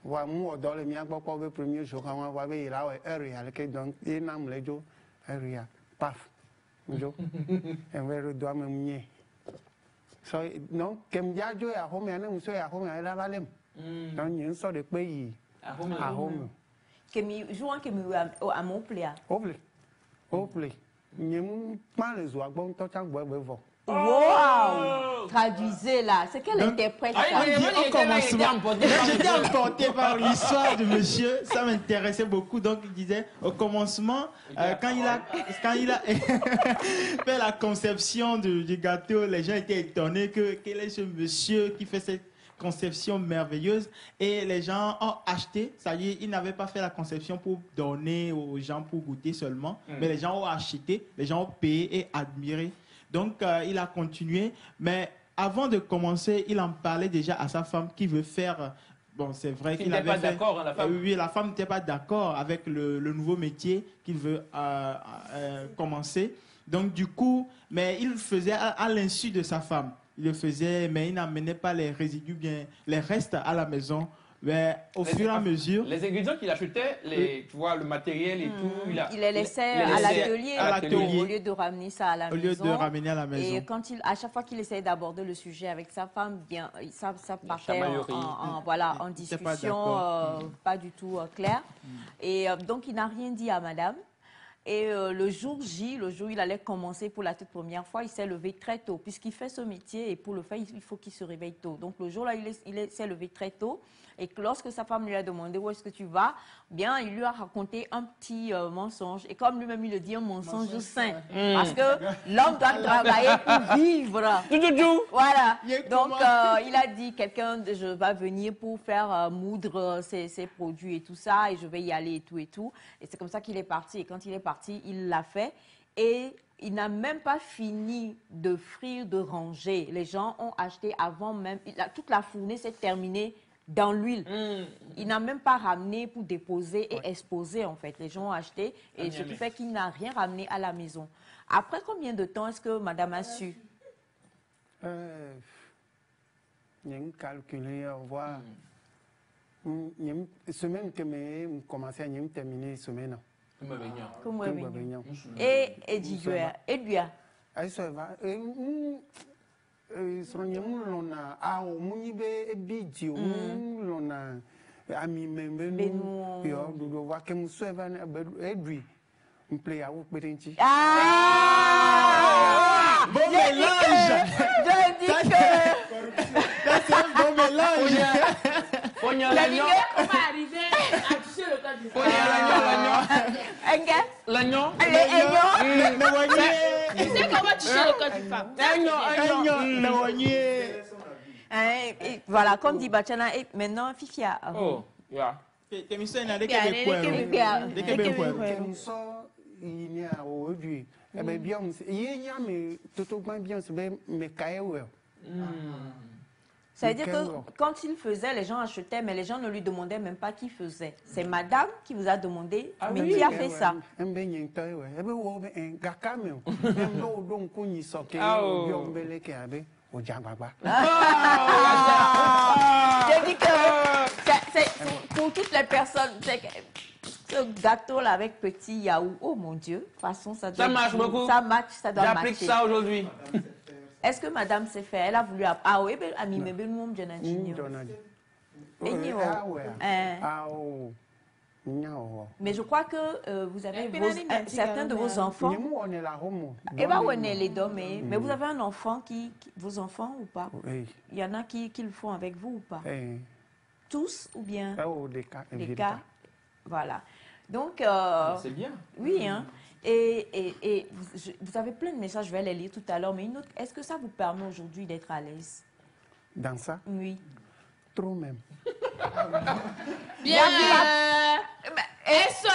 Wa mu au dos le miagbo pour le premier jour quand on va ver là area le que donc il n'a me le jo area paf jo et vers doit me mie. So non que m'ja jo à home ane muso à home à la valem. Donc il sort de pays à home. Que mi jouant que mi à mon plaisir. Ople. Nyem pas les oies bon to chang bois bevo. Wow! Traduisez là, c'est quelle interprète ça? Au commencement, j'étais emporté par l'histoire de monsieur, ça m'intéressait beaucoup. Donc il disait au commencement, quand il a fait la conception du gâteau, les gens étaient étonnés que quel est ce monsieur qui fait cette conception merveilleuse, et les gens ont acheté, ça y est, ils n'avaient pas fait la conception pour donner aux gens pour goûter seulement, mais les gens ont acheté, les gens ont payé et admiré. Donc il a continué, mais avant de commencer, il en parlait déjà à sa femme qui veut faire. Bon, c'est vrai qu'il n'était pas d'accord, hein, la femme. Oui, la femme n'était pas d'accord avec le nouveau métier qu'il veut commencer. Donc du coup, mais il faisait à l'insu de sa femme. Il le faisait, mais il n'amenait pas les résidus, bien les restes à la maison. Mais au fur et à mesure... Les ingrédients qu'il achetait, tu vois, le matériel et tout... Il les laissait à l'atelier au lieu de ramener ça à la maison. Au lieu de ramener à la maison. Et quand à chaque fois qu'il essayait d'aborder le sujet avec sa femme, bien, ça partait en discussion pas du tout claire. Et donc, il n'a rien dit à madame. Et le jour J, le jour où il allait commencer pour la toute première fois, il s'est levé très tôt. Puisqu'il fait ce métier, et pour le faire, il faut qu'il se réveille tôt. Donc le jour-là, il s'est levé très tôt. Et que lorsque sa femme lui a demandé où est-ce que tu vas, bien, il lui a raconté un petit mensonge. Et comme lui-même, il le dit, un mensonge sain. Parce que l'homme doit travailler pour vivre. Voilà. Donc, il a dit, je vais venir pour faire moudre ses produits et tout ça, et je vais y aller et tout et tout. Et c'est comme ça qu'il est parti. Et quand il est parti, il l'a fait. Et il n'a même pas fini de frire, de ranger. Les gens ont acheté avant même. Toute la fournée s'est terminée dans l'huile. Il n'a même pas ramené pour déposer et exposer, en fait. Les gens ont acheté, et ce qui fait qu'il n'a rien ramené à la maison. Après combien de temps est-ce que madame a su? J'ai calculé, au revoir. Semaine que j'ai commencé à terminer semaine. Et lui Sonyemu lona ao munyibe ebiji lona ami membe yo do wa ke museva na edwi play awu perenchi bon mélange. Je dis que C'est un bon mélange. L'agneau, comment arriver à toucher le cas du L'agneau. Tu sais comment toucher le cas du femme? Voilà, comme dit Bachana, et maintenant, Fifia. Oh, yeah. Ça veut dire que quand il faisait, les gens achetaient, mais les gens ne lui demandaient même pas qui faisait. C'est madame qui vous a demandé, mais qui a fait ça? Je dis que c'est pour toutes les personnes, ce gâteau-là avec petit yaourt, oh mon Dieu, de toute façon, ça marche beaucoup. Ça marche, ça doit marcher. J'applique ça aujourd'hui. Est-ce que madame sait faire? Elle a voulu... Ah oui, mais à Mais je crois que vous avez certains de vos enfants. Et bah, on est les deux, mais vous avez un enfant vos enfants ou pas? Oui. Il y en a qui le font avec vous ou pas? Tous ou bien? Des cas. Voilà. Donc. C'est bien. Oui, hein. Et vous avez plein de messages, je vais les lire tout à l'heure, mais une autre, est-ce que ça vous permet aujourd'hui d'être à l'aise? Dans ça? Oui. Trop même. Bien. Et ça?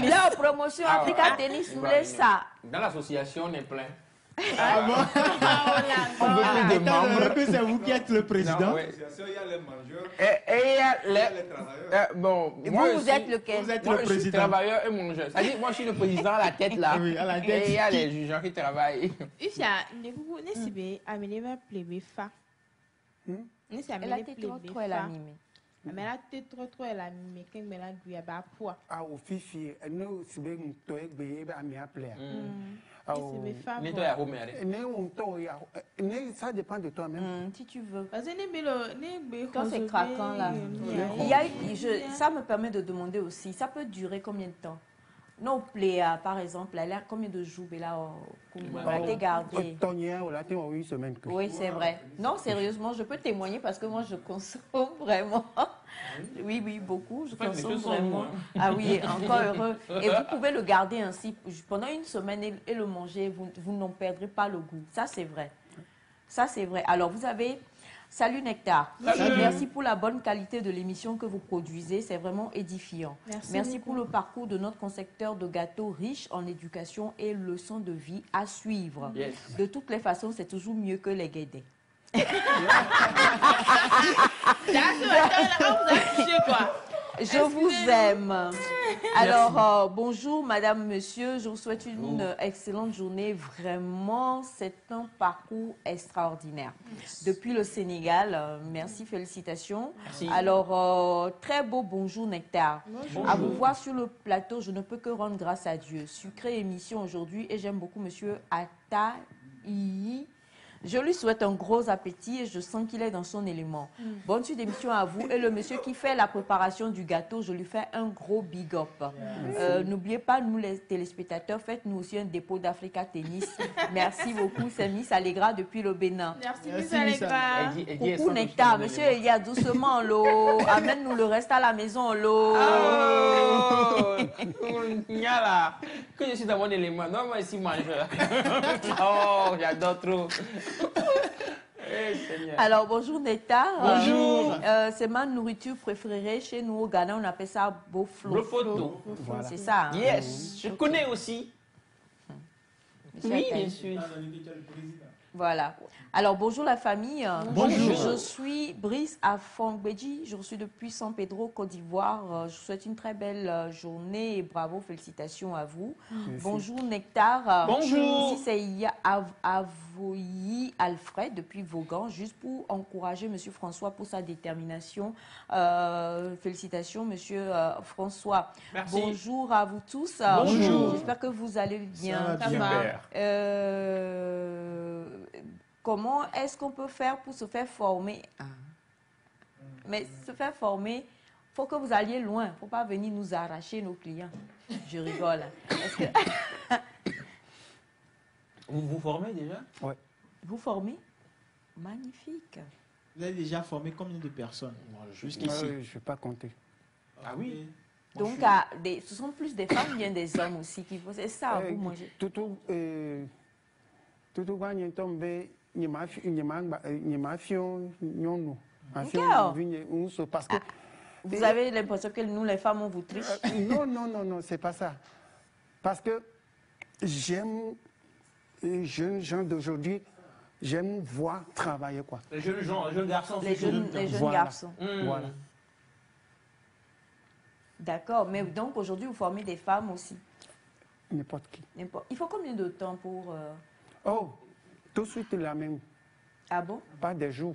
Leur promotion, Africa Tennis, vous voulez ça? Dans l'association, on est plein. Ah bon? On veut plus de membres. Que c'est vous qui êtes le président. Non, ouais. Il y a les mangeurs Et il y a les travailleurs. bon, Et moi vous aussi, êtes lequel? Vous êtes moi, le je suis président. travailleur et mangeur. C'est-à-dire, moi, je suis le président à la tête là. Oui, à la tête. Et il y a les juges qui travaillent. Isha, ne vous laissez amener ma plébé fa. Elle a été trop, elle a mimé. Mais la tête trop, elle a mimé. Quand elle a dû avoir poids. Ah, au fifi, nous, si bien nous t'es à m'y appeler. Nettoyer à Romère. Ça dépend de toi-même. Si tu veux. Parce que Quand c'est craquant là, ça me permet de demander aussi, ça peut durer combien de temps? Non, par exemple, elle a combien de jours là, on a été gardé? Oui, c'est vrai. Non, sérieusement, je peux témoigner parce que moi, je consomme vraiment. Oui, oui, beaucoup. Je consomme vraiment. Ah oui, encore heureux. Et vous pouvez le garder ainsi pendant une semaine et le manger. Vous n'en perdrez pas le goût. Ça, c'est vrai. Ça, c'est vrai. Alors, vous avez... Salut Nectar. Salut. Merci pour la bonne qualité de l'émission que vous produisez. C'est vraiment édifiant. Merci pour le parcours de notre concepteur de gâteaux riche en éducation et leçons de vie à suivre. Yes. De toutes les façons, c'est toujours mieux que les guédés. Je vous aime. Alors, bonjour madame, monsieur. Je vous souhaite une excellente journée. Vraiment, c'est un parcours extraordinaire. Depuis le Sénégal, merci, félicitations. Merci. Alors, très beau bonjour Nectar. Bonjour. À vous voir sur le plateau, je ne peux que rendre grâce à Dieu. Sucrée émission aujourd'hui et j'aime beaucoup monsieur Ataï. Je lui souhaite un gros appétit et je sens qu'il est dans son élément. Bonne suite d'émission à vous. Et le monsieur qui fait la préparation du gâteau, je lui fais un gros big up. N'oubliez pas, nous les téléspectateurs, faites-nous aussi un dépôt d'Africa Tennis. Merci beaucoup, c'est Miss Allegra depuis le Bénin. Merci Miss Allegra. Coucou Nectar, monsieur Elia, doucement l'eau. Amène-nous le reste à la maison l'eau. Là, que je suis dans mon élément. Non, moi, ici, mangeur. Oh, j'adore trop. Alors, bonjour Nectar. Bonjour. C'est ma nourriture préférée. Chez nous au Ghana, on appelle ça boflo. Voilà. C'est ça. Hein? Yes, je connais aussi. Oui, bien sûr. Voilà. Alors, bonjour la famille. Bonjour. Je suis Brice Afongbeji. Je suis depuis San Pedro, Côte d'Ivoire. Je vous souhaite une très belle journée et bravo, félicitations à vous. Merci. Bonjour Nectar. Bonjour. Ici, c'est Avoyi Alfred depuis Vaughan, juste pour encourager Monsieur François pour sa détermination. Félicitations Monsieur François. Merci. Bonjour à vous tous. Bonjour. J'espère que vous allez bien. Ça va bien. Super. Comment est-ce qu'on peut faire pour se faire former? Mais se faire former, il faut que vous alliez loin. Il ne faut pas venir nous arracher nos clients. Je rigole. Que... Vous vous formez déjà? Oui. Vous formez? Magnifique. Vous avez déjà formé combien de personnes jusqu'ici? Je ne vais pas compter. Ah oui? Donc, ce sont plus des femmes ou bien des hommes aussi qui font. C'est ça, vous mangez. Vous avez l'impression que nous, les femmes, on vous triche? Non, c'est pas ça. Parce que j'aime les jeunes gens d'aujourd'hui, j'aime voir travailler, quoi. Les jeunes gens, les jeunes garçons. Les jeunes garçons. Voilà. D'accord, mais donc aujourd'hui, vous formez des femmes aussi? N'importe qui. Il faut combien de temps pour... Oh, tout de suite la même. Ah bon? Pas des jours.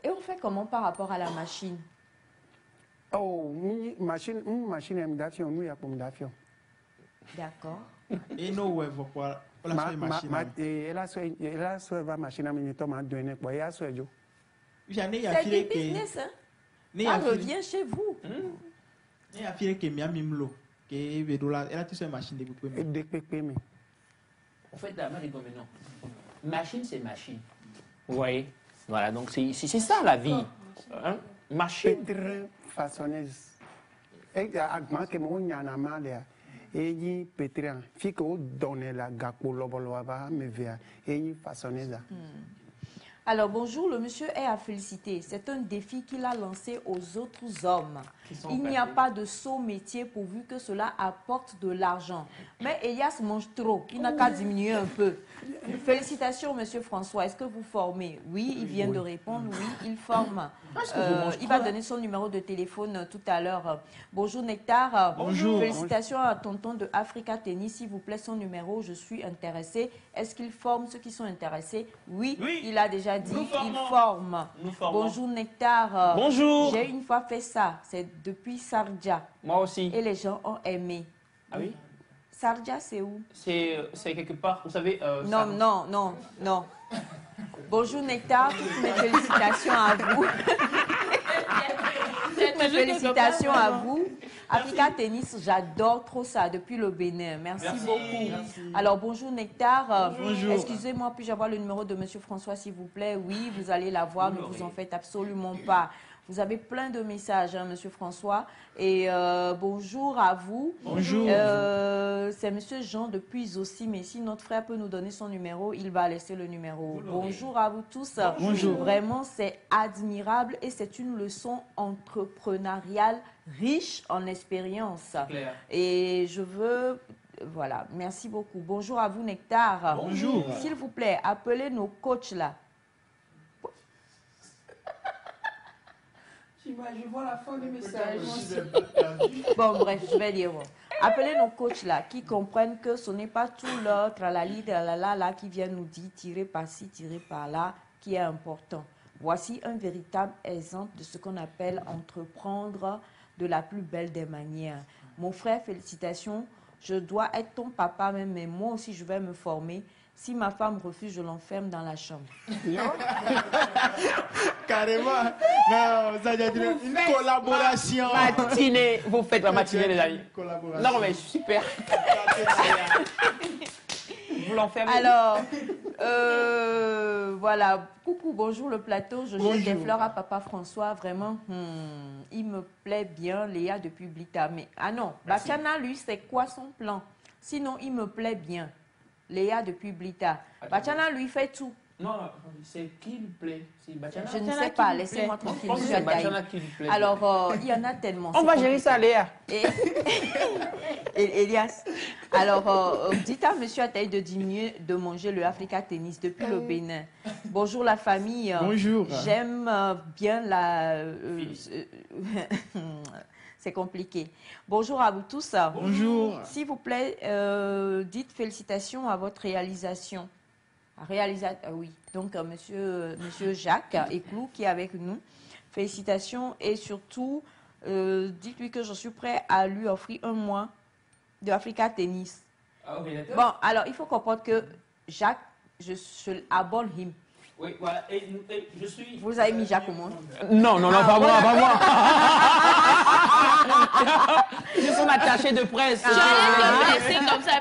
Et on fait comment par rapport à la machine? Oh, machine d'action, nous, il y a comme d'action. D'accord. Et nous, pourquoi la machine? Elle a soit machine à donner, quoi, il y a soit jo. C'est du business, hein. Ça revient chez vous. Elle a fait que Miami Mlo, elle a tout ça machine de couper. En fait, la mère non. Machine, c'est machine. Vous voyez? Voilà, donc c'est ça la vie. Hein? Machine. Pétrin façonneuse. Et agma que mon yana malia. Et y pétrin. Fico donne la gapo loboloava me via. Et y façonneuse. Alors, bonjour, le monsieur est à féliciter. C'est un défi qu'il a lancé aux autres hommes. Il n'y a pas de saut métier pourvu que cela apporte de l'argent. Mais Elias mange trop. Il n'a qu'à diminuer un peu. Félicitations, monsieur François. Est-ce que vous formez? Oui, il vient de répondre. Oui, il forme. Il va donner son numéro de téléphone tout à l'heure. Bonjour, Nectar. Bonjour. Félicitations à tonton de Africa Tennis. S'il vous plaît, son numéro. Je suis intéressé. Est-ce qu'il forme ceux qui sont intéressés? Oui, il a déjà dit qu'il forme. Bonjour, Nectar. Bonjour. J'ai une fois fait ça. C'est depuis Sarja. Moi aussi. Et les gens ont aimé. Ah oui? Sarja, c'est où? C'est quelque part, vous savez... non, non, non, non. Bonjour, Nectar. Toutes mes félicitations à vous. Toutes mes félicitations à vous. Africa Tennis, j'adore trop ça depuis le Bénin. Merci beaucoup. Merci. Alors, bonjour Nectar. Bonjour. Excusez-moi, puis-je avoir le numéro de monsieur François, s'il vous plaît? Oui, vous allez l'avoir, ne vous en faites absolument pas. Vous avez plein de messages, hein, monsieur François. Et bonjour à vous. Bonjour. C'est monsieur Jean depuis aussi, mais si notre frère peut nous donner son numéro, il va laisser le numéro. Bonjour à vous tous. Bonjour. Vraiment, c'est admirable et c'est une leçon entrepreneuriale riche en expérience. Et je veux... Voilà, merci beaucoup. Bonjour à vous, Nectar. Bonjour. S'il vous plaît, appelez nos coachs là. Je vois la fin du message. Bon, bref, je vais lire. Appelez nos coachs là, qui comprennent que ce n'est pas tout leur tralali, tralala là, qui vient nous dire tirer par-ci, tirer par-là, qui est important. Voici un véritable exemple de ce qu'on appelle entreprendre de la plus belle des manières. Mon frère, félicitations. Je dois être ton papa même, mais moi aussi je vais me former. Si ma femme refuse, je l'enferme dans la chambre. Carrément. Non, ça veut dire une collaboration. Matinée. Vous faites la matinée, les amis. Non, mais super. Vous l'enfermez. Alors, voilà. Coucou, bonjour le plateau. Je jette des fleurs à papa François. Vraiment, il me plaît bien. Léa depuis Blita. Mais, ah non, Bachana, lui, c'est quoi son plan? Sinon, il me plaît bien. Léa depuis Blita. Bachana lui fait tout. Non, c'est qui lui plaît? Je ne sais pas, laissez-moi tranquille. C'est Bachana qui lui plaît. Alors, il y en a tellement. On va gérer ça, Léa. Et Elias, alors, dites à monsieur Ataï de diminuer de manger le Africa Tennis depuis le Bénin. Bonjour la famille. Bonjour. J'aime bien la... C'est compliqué. Bonjour à vous tous. Bonjour. S'il vous plaît, dites félicitations à votre réalisation. Oui. Donc, monsieur Jacques Éclou qui est avec nous. Félicitations et surtout, dites-lui que je suis prêt à lui offrir un mois de Africa Tennis. Ah, okay, bon, alors, il faut comprendre que Jacques, je aborde him. Oui, voilà. Et je suis... Vous avez mis Jacques au monde? Non, non, non, pas moi, pas moi. Je suis son attaché de presse. C'est comme ça.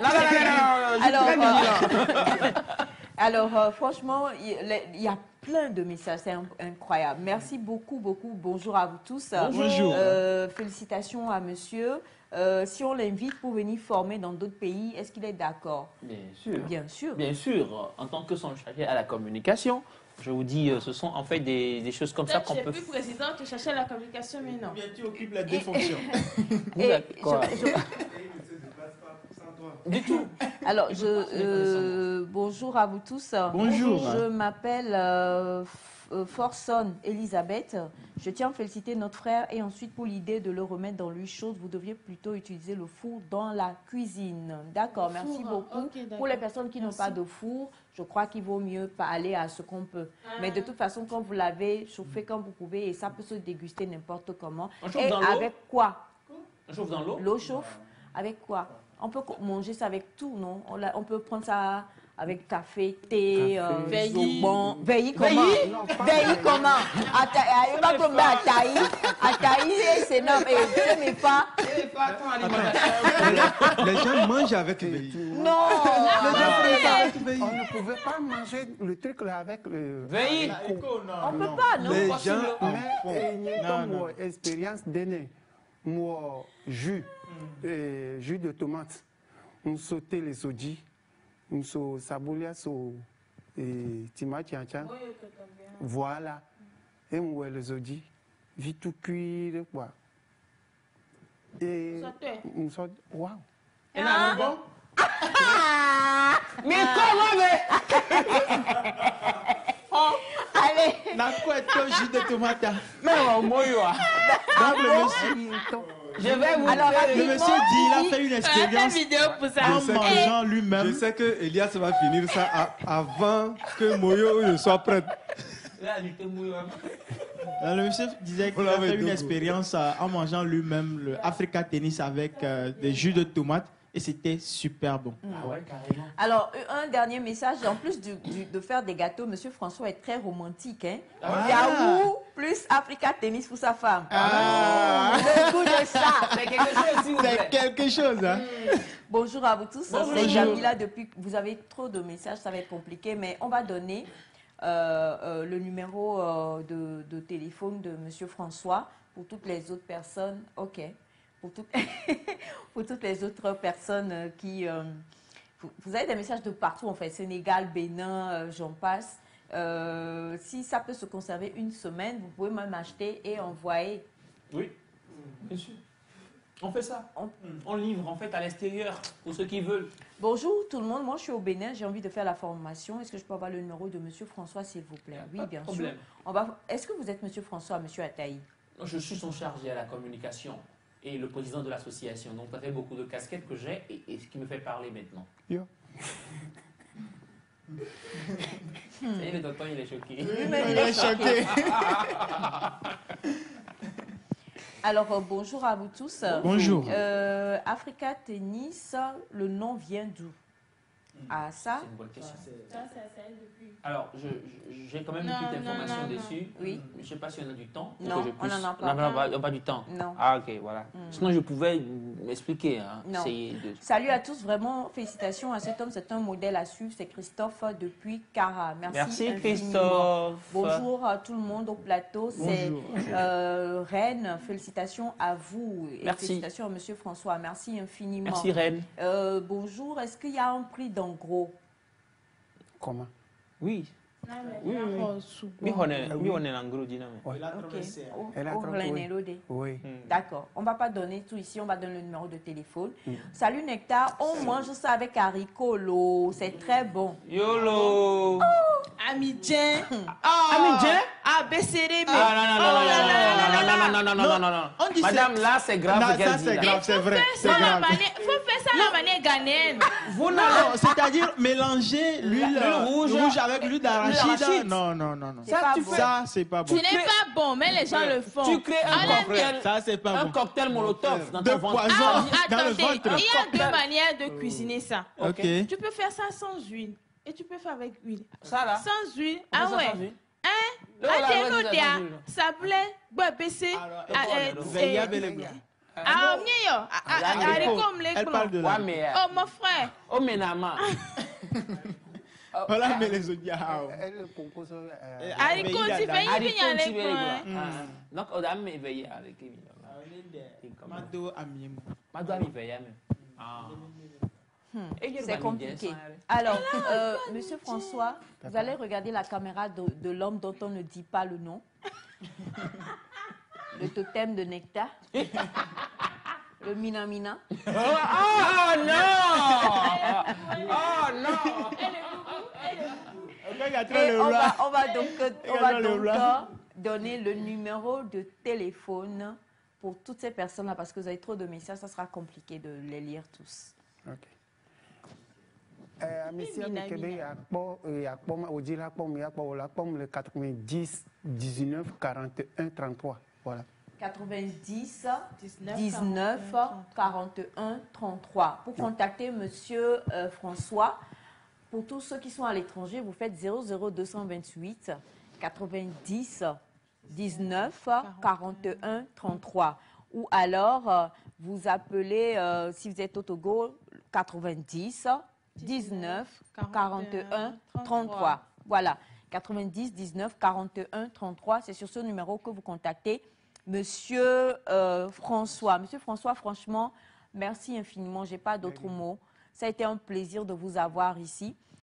Alors, franchement, il y a plein de messages, c'est incroyable. Merci beaucoup, beaucoup. Bonjour à vous tous. Bonjour. Félicitations à monsieur. Si on l'invite pour venir former dans d'autres pays, est-ce qu'il est d'accord? Bien sûr. Bien sûr. Bien sûr. En tant que son chargé à la communication, je vous dis, ce sont en fait des choses comme ça qu'on peut... Tu es plus président, tu cherchais la communication, mais non. Bien, tu occupes les deux fonctions. Du tout. Alors, bonjour à vous tous. Bonjour. Je m'appelle Forson Elisabeth. Je tiens à féliciter notre frère et ensuite pour l'idée de le remettre dans l'huile chaude, vous devriez plutôt utiliser le four dans la cuisine. D'accord, merci beaucoup. Okay, pour les personnes qui n'ont pas de four, je crois qu'il vaut mieux pas aller à ce qu'on peut. Mais de toute façon, quand vous l'avez, chauffez quand vous pouvez et ça peut se déguster n'importe comment. Et avec quoi? On chauffe dans l'eau. L'eau chauffe. Avec quoi? On peut manger ça avec tout, non? On peut prendre ça avec café, thé, Veillis. bon. Veillis comment? Non, pas Veillis veillis. comment? Il va tomber à Taï. À Taï, c'est énorme. Et je ne pas. Les gens mangent avec veille. Non. On ne pouvait pas manger le truc là avec le... Veille. On ne peut pas, non? Les Possible. gens Mais il y a Non, comme non. expérience donnée, moi, jus de tomate, on sautait les ojis, on saute saboulia, timati, voilà, et on voit les ojis, vite tout cuire, quoi. Et on saute, waouh! Et là, bon. Mais comment, mais. Allez. La couette au jus de tomate. Mais on mouille. Donc le monsieur, Je vais vous Alors, dire. le monsieur dit il a fait une Fais expérience vidéo pour ça. en mangeant je lui-même. sais que Elias va finir ça avant que Moyo ne soit prête. Là, je te mouille. Le monsieur disait qu'il a fait une expérience en mangeant lui-même le Africa Tennis avec des jus de tomate et c'était super bon. Ah ouais, carrément. Alors, un dernier message. En plus de faire des gâteaux, Monsieur François est très romantique. Hein? Yahoo plus Africa Tennis pour sa femme. Le goût de ça. C'est quelque chose, s'il vous C'est plaît. quelque chose, hein? Bonjour à vous tous. C'est Jamila depuis. Vous avez trop de messages, ça va être compliqué, mais on va donner le numéro de téléphone de Monsieur François pour toutes les autres personnes. Ok. Pour toutes les autres personnes qui... vous avez des messages de partout, en fait. Sénégal, Bénin, j'en passe. Si ça peut se conserver une semaine, vous pouvez même acheter et envoyer. Oui, bien sûr. On fait ça. On livre, en fait, à l'extérieur, pour ceux qui veulent. Bonjour tout le monde, moi je suis au Bénin, j'ai envie de faire la formation. Est-ce que je peux avoir le numéro de Monsieur François, s'il vous plaît? Oui, bien sûr. Problème. Est-ce que vous êtes Monsieur François, Monsieur Ataï? Je suis son chargé à la communication et le président de l'association. Donc, ça fait beaucoup de casquettes que j'ai et ce qui me fait parler maintenant. Yo. Ça y est, le tonton, il est choqué. Lui-même, il est choqué. Alors, bonjour à vous tous. Bonjour. Africa Tennis, le nom vient d'où? Ah, ça? C'est une bonne question. Alors, j'ai quand même une petite information dessus. Oui. Je ne sais pas si on a du temps. pour Non, que je on puisse- n'en a pas. Non, on n'a pas du temps. Non. Ah, ok, voilà. Sinon, je pouvais m'expliquer. Hein, Non. essayer de... Salut à tous, vraiment félicitations à cet homme, c'est un modèle à suivre, c'est Christophe depuis Cara. Merci infiniment. Christophe. Bonjour à tout le monde au plateau, c'est Reine, félicitations à vous et Merci. félicitations à Monsieur François, merci infiniment. Merci, Reine. Bonjour, est-ce qu'il y a un prix d'en gros? Comment? Oui. Oui, on est en gros dynamique. Ok. Elle a Oh, trop- Reine Elodé. Oui. D'accord. On ne va pas donner tout ici, on va donner le numéro de téléphone. Salut Nectar, on mange ça avec haricot, l'eau. C'est très bon. YOLO. Amidjen. Amidjen? ABCD. Ah, non. On dit Madame, là, c'est grave. Non, ce qu'elle ça dit, c'est là. grave, c'est vrai. C'est Il grave. faut faire ça à la manière ghanéenne. Vous Non, n'avez c'est-à-dire mélanger l'huile rouge avec l'huile d'arachide. d'arachide. Non. C'est pas tu bon. fais- Ça, c'est pas bon. Ce n'est pas bon, mais les gens le font. Tu crées un cocktail. Ça, c'est pas Un bon. cocktail molotov dans De ton ventre. poison dans le Attendez, ventre. il y a deux manières de cuisiner ça. Ok. Tu peux faire ça sans huile et tu peux faire avec huile. Ça, là. Sans huile, On fait ah ça ouais. sans huile. Hein? Là, là, Ah, ouais, t'es ça, côté, ça plaît, bah, baisser. Veillez bel et bien. Ah, Elle parle de Ouais, la... mais. Oh, mon frère. Oh, mais Nama. Voilà, mais les audios. Elle propose... Haricot, tu fais Haricot, bien tu avec veux, moi. quoi. Donc, on a mis veillé avec lui. Mado Amiemo. Madame, il veille même. Ah. C'est compliqué. Alors, Monsieur François, vous allez regarder la caméra de l'homme dont on ne dit pas le nom. Le totem de Nectar. Le Minamina. Oh non! Oh non! Et on va donc donner le numéro de téléphone pour toutes ces personnes-là parce que vous avez trop de messages, ça sera compliqué de les lire tous. Ok. Amicia Mikebe, il y a le 90 19 41 33. Voilà. 90 19 41 33 pour contacter Monsieur François pour tous ceux qui sont à l'étranger, vous faites 00228 90 19 41 33. Ou alors, vous appelez, si vous êtes au Togo, 90 19 41 33. Voilà, 90 19 41 33. C'est sur ce numéro que vous contactez Monsieur François. Monsieur François, franchement, merci infiniment. Je n'ai pas d'autres mots. Ça a été un plaisir de vous avoir ici.